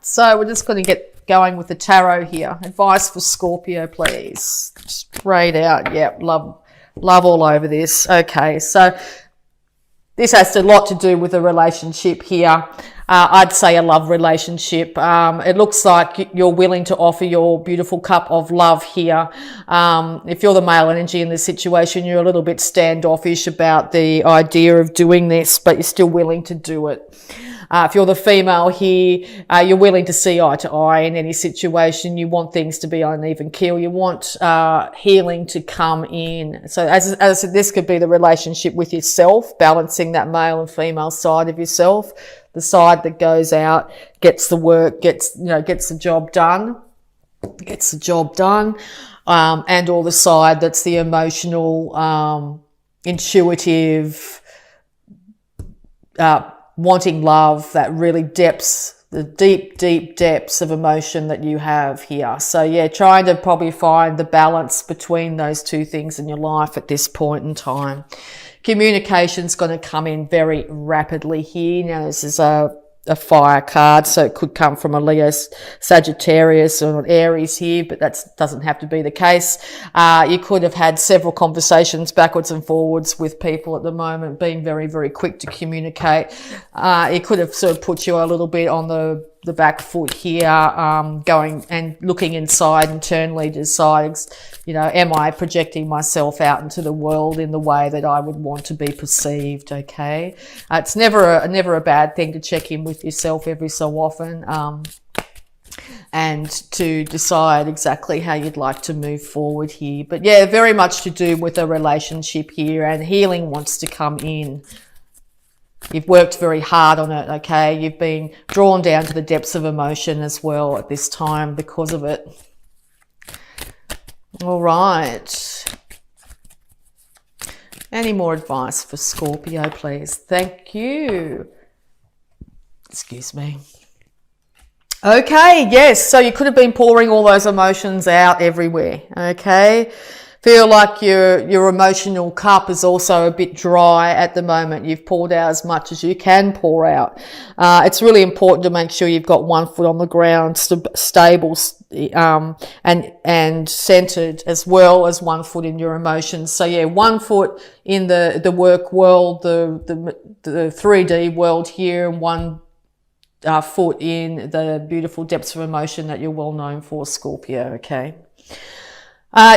So we're just going to get going with the tarot here. Advice for Scorpio, please. Straight out. Yep, love all over this. Okay, so this has a lot to do with a relationship here. I'd say a love relationship. It looks like you're willing to offer your beautiful cup of love here. If you're the male energy in this situation, you're a little bit standoffish about the idea of doing this, but you're still willing to do it. If you're the female here, you're willing to see eye to eye in any situation. You want things to be on an even keel. You want healing to come in. So as I said, this could be the relationship with yourself, balancing that male and female side of yourself. The side that goes out, gets the work, gets the job done, and or the side that's the emotional, intuitive, wanting love, that really the deep depths of emotion that you have here. So yeah, trying to probably find the balance between those two things in your life at this point in time. Communication's going to come in very rapidly here. Now this is a fire card, so it could come from a Leo, Sagittarius or an Aries here, but that doesn't have to be the case. You could have had several conversations backwards and forwards with people at the moment, being very, very quick to communicate. It could have sort of put you a little bit on the back foot here, going and looking inside internally to decide, am I projecting myself out into the world in the way that I would want to be perceived? Okay. It's never a bad thing to check in with yourself every so often, and to decide exactly how you'd like to move forward here. But yeah, very much to do with a relationship here, and healing wants to come in. You've worked very hard on it, okay? You've been drawn down to the depths of emotion as well at this time because of it. All right. Any more advice for Scorpio, please? Thank you. Excuse me. Okay, yes. So you could have been pouring all those emotions out everywhere, okay? Feel like your emotional cup is also a bit dry at the moment. You've poured out as much as you can pour out. It's really important to make sure you've got one foot on the ground, stable, and centered, as well as one foot in your emotions. So yeah, one foot in the work world, the 3D world here, and one foot in the beautiful depths of emotion that you're well known for, Scorpio, okay?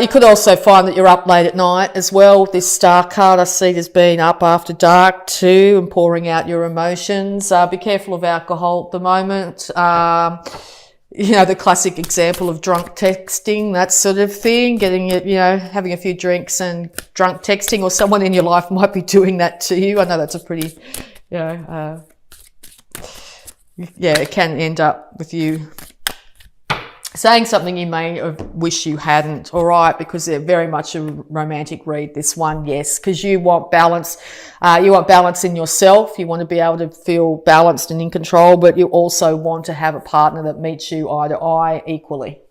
You could also find that you're up late at night as well. This star card I see as being up after dark too, and pouring out your emotions. Be careful of alcohol at the moment. The classic example of drunk texting, that sort of thing, getting it, having a few drinks and drunk texting, or someone in your life might be doing that to you. I know that's a pretty, it can end up with you saying something you may wish you hadn't, all right, because they're very much a romantic read, this one, yes, because you want balance. You want balance in yourself. You want to be able to feel balanced and in control, but you also want to have a partner that meets you eye to eye equally.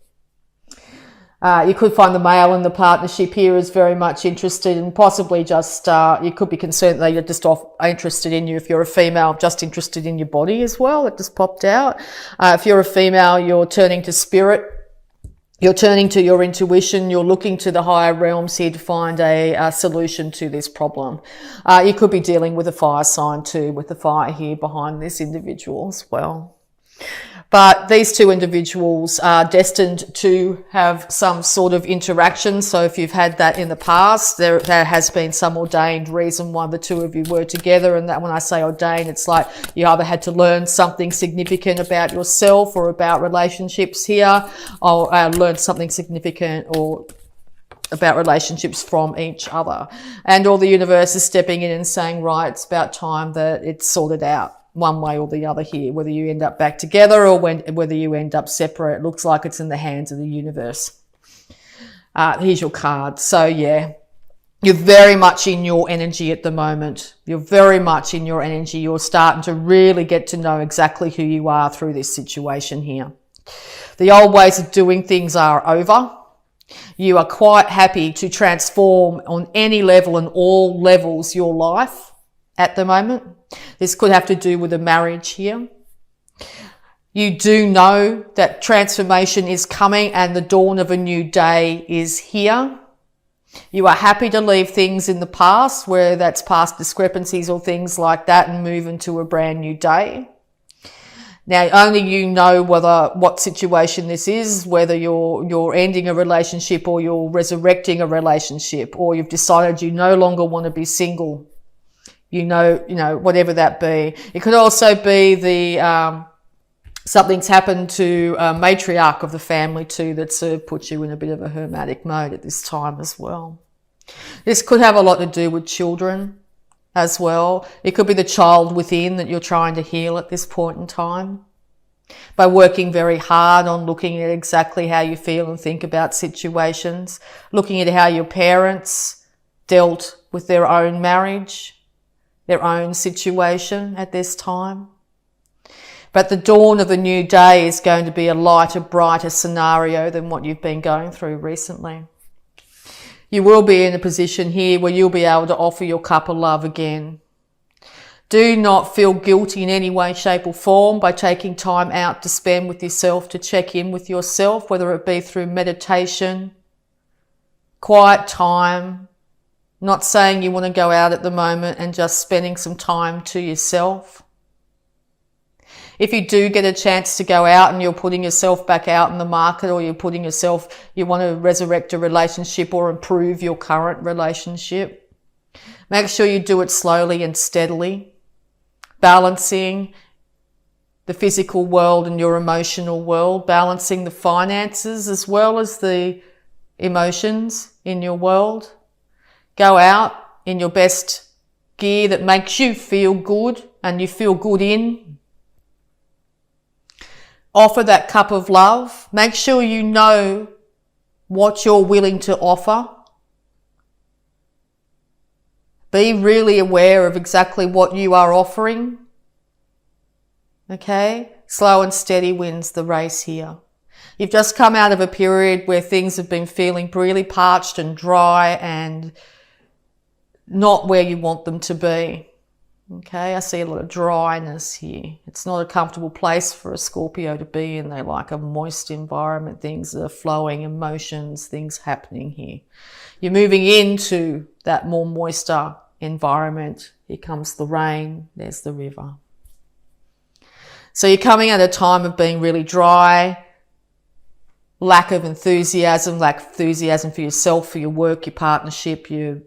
You could find the male in the partnership here is very much interested, and possibly just, you could be concerned that you're just interested in you. If you're a female, just interested in your body as well. It just popped out. If you're a female, you're turning to spirit. You're turning to your intuition. You're looking to the higher realms here to find a solution to this problem. You could be dealing with a fire sign too, with the fire here behind this individual as well. But these two individuals are destined to have some sort of interaction. So if you've had that in the past, there has been some ordained reason why the two of you were together. And that, when I say ordained, it's like you either had to learn something significant about yourself or about relationships here, or learn something significant or about relationships from each other. And all the universe is stepping in and saying, right, it's about time that it's sorted out, one way or the other here, whether you end up back together or whether you end up separate. It looks like it's in the hands of the universe. Here's your card. So yeah, you're very much in your energy at the moment. You're very much in your energy. You're starting to really get to know exactly who you are through this situation here. The old ways of doing things are over. You are quite happy to transform on any level and all levels your life at the moment. This could have to do with a marriage here. You do know that transformation is coming and the dawn of a new day is here. You are happy to leave things in the past, where that's past discrepancies or things like that, and move into a brand new day. Now, only you know what situation this is, whether you're ending a relationship or you're resurrecting a relationship, or you've decided you no longer want to be single. You know, whatever that be. It could also be something's happened to a matriarch of the family too that's put you in a bit of a hermetic mode at this time as well. This could have a lot to do with children as well. It could be the child within that you're trying to heal at this point in time by working very hard on looking at exactly how you feel and think about situations, looking at how your parents dealt with their own marriage, their own situation at this time. But the dawn of the new day is going to be a lighter, brighter scenario than what you've been going through recently. You will be in a position here where you'll be able to offer your cup of love again. Do not feel guilty in any way, shape or form by taking time out to spend with yourself, to check in with yourself, whether it be through meditation, quiet time, not saying you want to go out at the moment, and just spending some time to yourself. If you do get a chance to go out and you're putting yourself back out in the market, or you want to resurrect a relationship or improve your current relationship, make sure you do it slowly and steadily, balancing the physical world and your emotional world, balancing the finances as well as the emotions in your world. Go out in your best gear that makes you feel good and you feel good in. Offer that cup of love. Make sure you know what you're willing to offer. Be really aware of exactly what you are offering. Okay? Slow and steady wins the race here. You've just come out of a period where things have been feeling really parched and dry and not where you want them to be. Okay, I see a lot of dryness here. It's not a comfortable place for a Scorpio to be in. They like a moist environment, things that are flowing, emotions, things happening here. You're moving into that more moister environment. Here comes the rain, there's the river. So you're coming at a time of being really dry, lack of enthusiasm for yourself, for your work, your partnership, your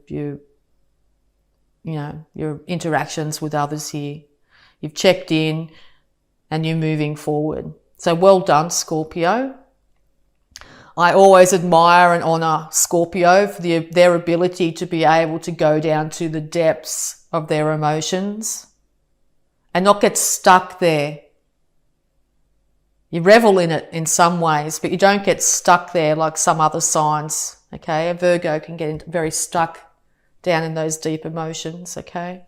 interactions with others here. You've checked in and you're moving forward. So well done, Scorpio. I always admire and honour Scorpio for their ability to be able to go down to the depths of their emotions and not get stuck there. You revel in it in some ways, but you don't get stuck there like some other signs. Okay, a Virgo can get very stuck down in those deep emotions, okay?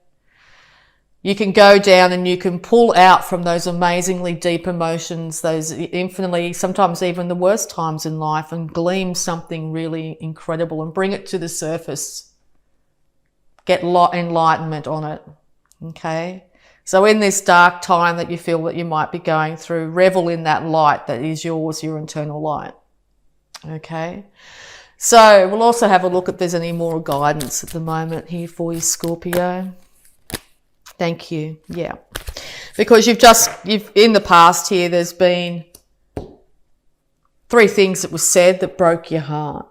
You can go down and you can pull out from those amazingly deep emotions, those infinitely, sometimes even the worst times in life, and glean something really incredible and bring it to the surface. Get enlightenment on it, okay? So in this dark time that you feel that you might be going through, revel in that light that is yours, your internal light, okay? So we'll also have a look if there's any more guidance at the moment here for you, Scorpio. Thank you. Yeah. Because you've in the past here, there's been 3 things that were said that broke your heart.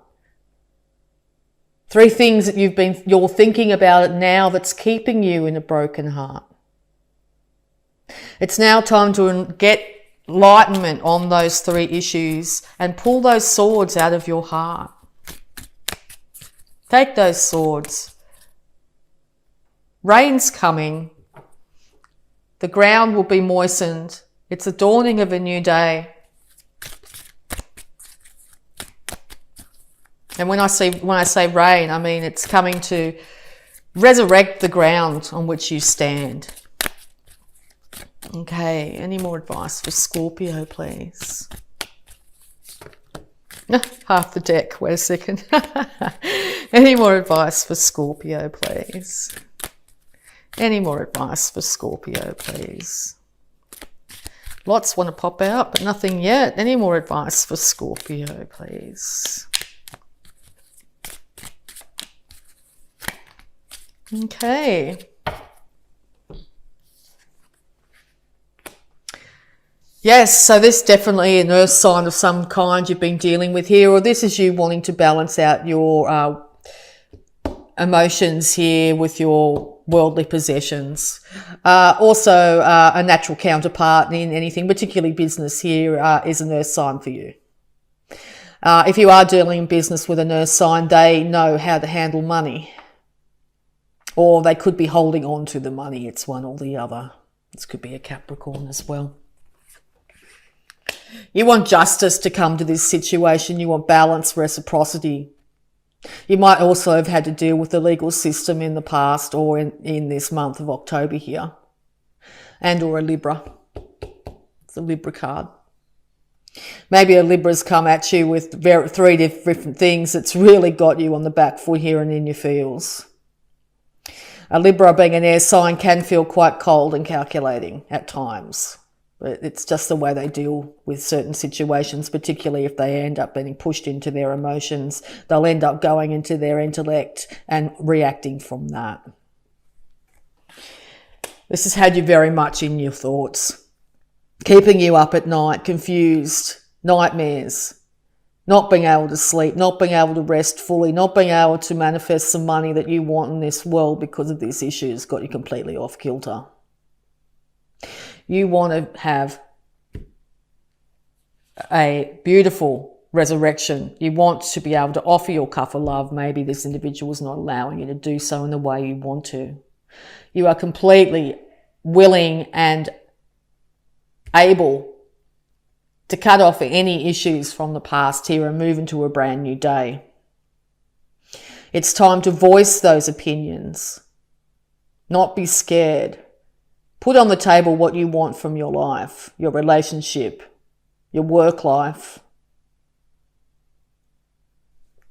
3 things that you're thinking about it now that's keeping you in a broken heart. It's now time to get enlightenment on those 3 issues and pull those swords out of your heart. Take those swords. Rain's coming. The ground will be moistened. It's the dawning of a new day. And when I say rain, I mean it's coming to resurrect the ground on which you stand. Okay, any more advice for Scorpio, please? Half the deck, wait a second. Any more advice for Scorpio, please? Any more advice for Scorpio, please? Lots want to pop out, but nothing yet. Any more advice for Scorpio, please? Okay. Yes, so this definitely an earth sign of some kind you've been dealing with here, or this is you wanting to balance out your emotions here with your worldly possessions. Also, a natural counterpart in anything, particularly business here, is an earth sign for you. If you are dealing in business with an earth sign, they know how to handle money. Or they could be holding on to the money. It's one or the other. This could be a Capricorn as well. You want justice to come to this situation. You want balance, reciprocity. You might also have had to deal with the legal system in the past or in this month of October here. And or a Libra. It's a Libra card. Maybe a Libra's come at you with three different things that's really got you on the back foot here and in your feels. A Libra, being an air sign, can feel quite cold and calculating at times. But it's just the way they deal with certain situations, particularly if they end up being pushed into their emotions. They'll end up going into their intellect and reacting from that. This has had you very much in your thoughts, keeping you up at night, confused, nightmares, not being able to sleep, not being able to rest fully, not being able to manifest some money that you want in this world because of this issue has got you completely off kilter. You want to have a beautiful resurrection. You want to be able to offer your cup of love. Maybe this individual is not allowing you to do so in the way you want to. You are completely willing and able to cut off any issues from the past here and move into a brand new day. It's time to voice those opinions, not be scared. Put on the table what you want from your life, your relationship, your work life.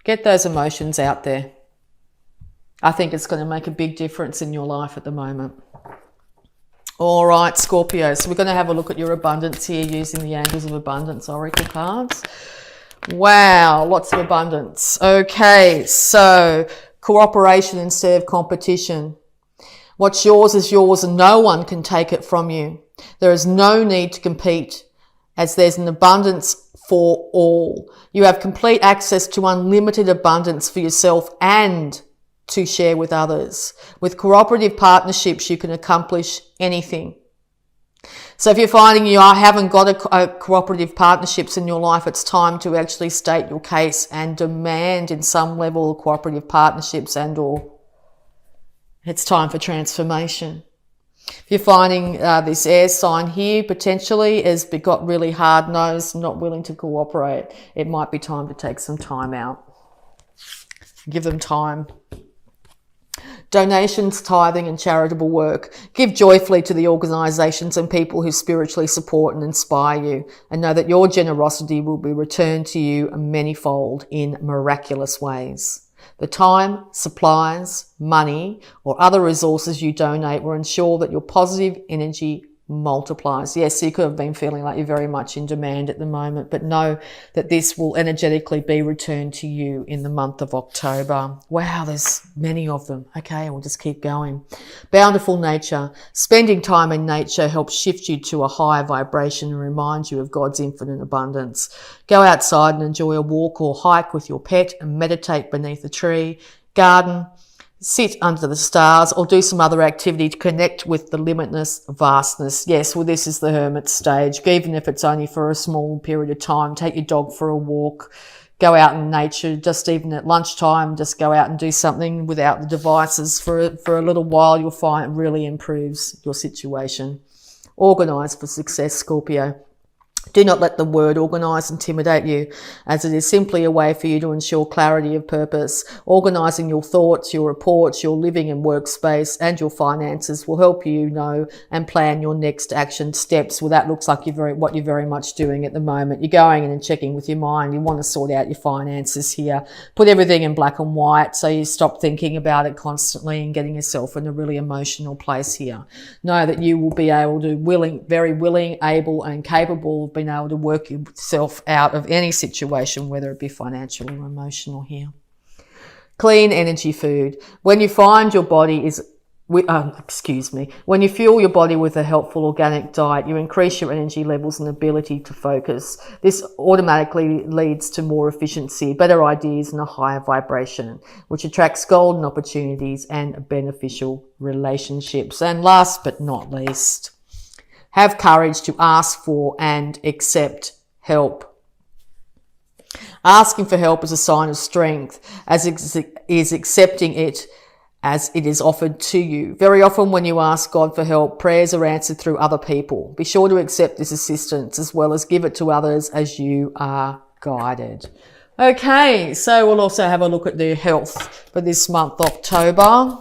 Get those emotions out there. I think it's going to make a big difference in your life at the moment. All right, Scorpio. So we're going to have a look at your abundance here using the Angels of Abundance Oracle cards. Wow, lots of abundance. Okay, so cooperation instead of competition. What's yours is yours and no one can take it from you. There is no need to compete as there's an abundance for all. You have complete access to unlimited abundance for yourself and to share with others. With cooperative partnerships, you can accomplish anything. So if you're finding you haven't got a cooperative partnerships in your life, it's time to actually state your case and demand in some level of cooperative partnerships and or it's time for transformation. If you're finding this air sign here potentially has got really hard-nosed, not willing to cooperate, it might be time to take some time out. Give them time. Donations, tithing and charitable work. Give joyfully to the organisations and people who spiritually support and inspire you, and know that your generosity will be returned to you manyfold in miraculous ways. The time, supplies, money, or other resources you donate will ensure that your positive energy multiplies. Yes, you could have been feeling like you're very much in demand at the moment, but know that this will energetically be returned to you in the month of October. Wow, there's many of them. Okay, we'll just keep going. Bountiful nature. Spending time in nature helps shift you to a higher vibration and reminds you of God's infinite abundance. Go outside and enjoy a walk or hike with your pet and meditate beneath a tree, garden, sit under the stars, or do some other activity to connect with the limitless vastness. Yes, well, this is the hermit stage. Even if it's only for a small period of time, take your dog for a walk, go out in nature, just even at lunchtime, just go out and do something without the devices for a little while. You'll find it really improves your situation. Organise for success, Scorpio. Do not let the word organise intimidate you, as it is simply a way for you to ensure clarity of purpose. Organising your thoughts, your reports, your living and workspace, and your finances will help you know and plan your next action steps. Well, that looks like what you're very much doing at the moment. You're going in and checking with your mind. You want to sort out your finances here. Put everything in black and white so you stop thinking about it constantly and getting yourself in a really emotional place here. Know that you will be able to very willing, able and capable of being able to work yourself out of any situation, whether it be financial or emotional here. Clean energy food. When you find your body when you fuel your body with a helpful organic diet, you increase your energy levels and ability to focus. This automatically leads to more efficiency, better ideas and a higher vibration, which attracts golden opportunities and beneficial relationships. And last but not least, have courage to ask for and accept help. Asking for help is a sign of strength, as is accepting it as it is offered to you. Very often when you ask God for help, prayers are answered through other people. Be sure to accept this assistance as well as give it to others as you are guided. Okay, so we'll also have a look at the health for this month, October.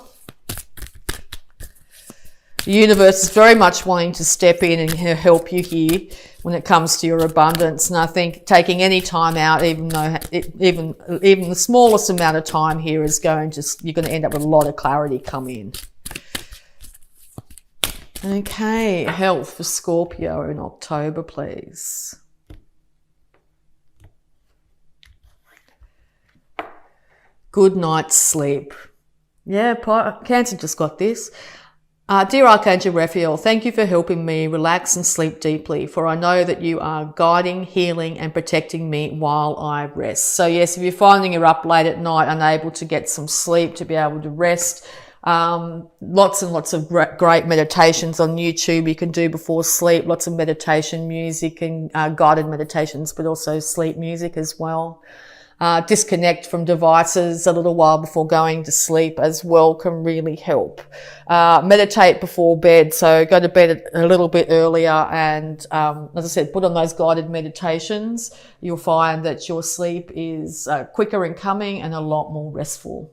The universe is very much wanting to step in and help you here when it comes to your abundance. And I think taking any time out, even the smallest amount of time here you're going to end up with a lot of clarity come in. Okay, health for Scorpio in October, please. Good night's sleep. Yeah, Cancer just got this. Dear Archangel Raphael, thank you for helping me relax and sleep deeply, for I know that you are guiding, healing and protecting me while I rest. So yes, if you're finding you're up late at night, unable to get some sleep, to be able to rest, lots and lots of great meditations on YouTube you can do before sleep, lots of meditation music and guided meditations, but also sleep music as well. Disconnect from devices a little while before going to sleep as well can really help. Meditate before bed, so go to bed a little bit earlier and, as I said, put on those guided meditations. You'll find that your sleep is quicker in coming and a lot more restful.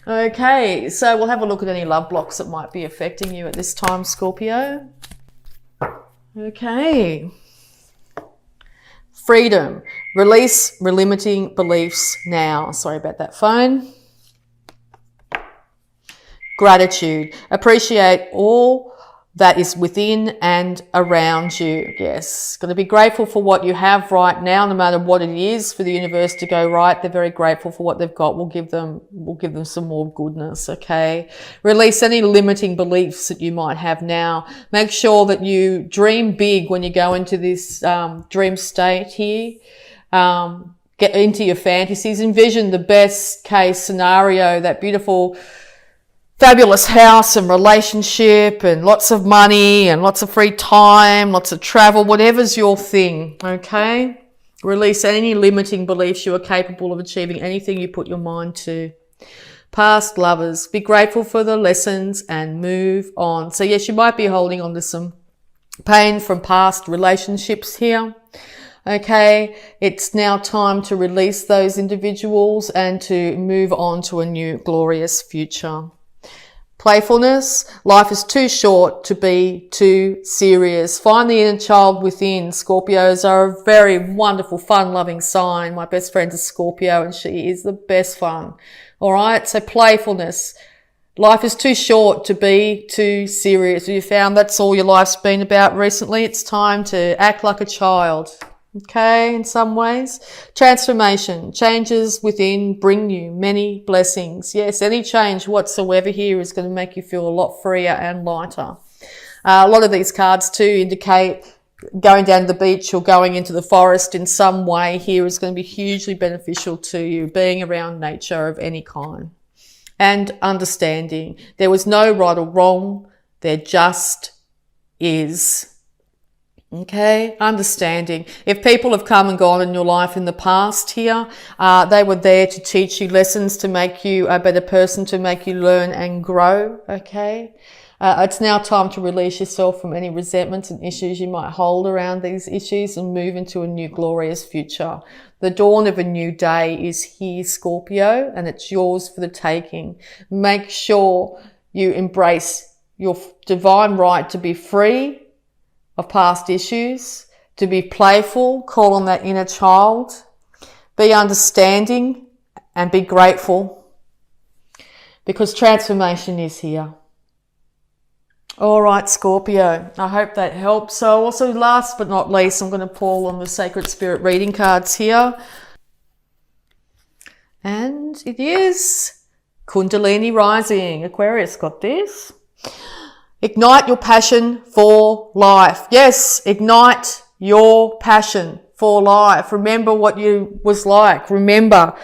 Okay, so we'll have a look at any love blocks that might be affecting you at this time, Scorpio. Okay. Freedom. Release limiting beliefs now. Sorry about that phone. Gratitude. Appreciate all that is within and around you. Yes. Got to be grateful for what you have right now, no matter what it is, for the universe to go right. They're very grateful for what they've got. We'll give them some more goodness. Okay. Release any limiting beliefs that you might have now. Make sure that you dream big when you go into this dream state here. Get into your fantasies. Envision the best case scenario, that beautiful fabulous house and relationship and lots of money and lots of free time, lots of travel, whatever's your thing, okay? Release any limiting beliefs. You are capable of achieving anything you put your mind to. Past lovers, be grateful for the lessons and move on. So yes, you might be holding on to some pain from past relationships here. Okay, it's now time to release those individuals and to move on to a new glorious future. Playfulness. Life is too short to be too serious. Find the inner child within. Scorpios are a very wonderful, fun-loving sign. My best friend's a Scorpio and she is the best fun. All right, so playfulness. Life is too short to be too serious. Have you found that's all your life's been about recently? It's time to act like a child. Okay, in some ways. Transformation. Changes within bring you many blessings. Yes, any change whatsoever here is going to make you feel a lot freer and lighter. A lot of these cards too indicate going down to the beach or going into the forest in some way here is going to be hugely beneficial to you, being around nature of any kind. And understanding. There was no right or wrong. There just is. Okay, understanding. If people have come and gone in your life in the past here, they were there to teach you lessons, to make you a better person, to make you learn and grow. Okay, It's now time to release yourself from any resentments and issues you might hold around these issues and move into a new glorious future. The dawn of a new day is here, Scorpio, and it's yours for the taking. Make sure you embrace your divine right to be free of past issues, to be playful, call on that inner child, be understanding and be grateful, because transformation is here. All right, Scorpio, I hope that helps. So also, last but not least, I'm going to pull on the Sacred Spirit reading cards here. And it is Kundalini Rising. Aquarius got this. Ignite your passion for life. Yes, ignite your passion for life. Remember what you was like. Remember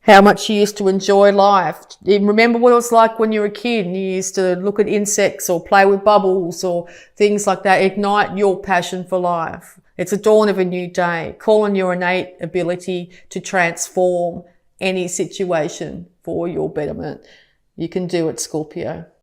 how much you used to enjoy life. Remember what it was like when you were a kid and you used to look at insects or play with bubbles or things like that. Ignite your passion for life. It's a dawn of a new day. Call on your innate ability to transform any situation for your betterment. You can do it, Scorpio.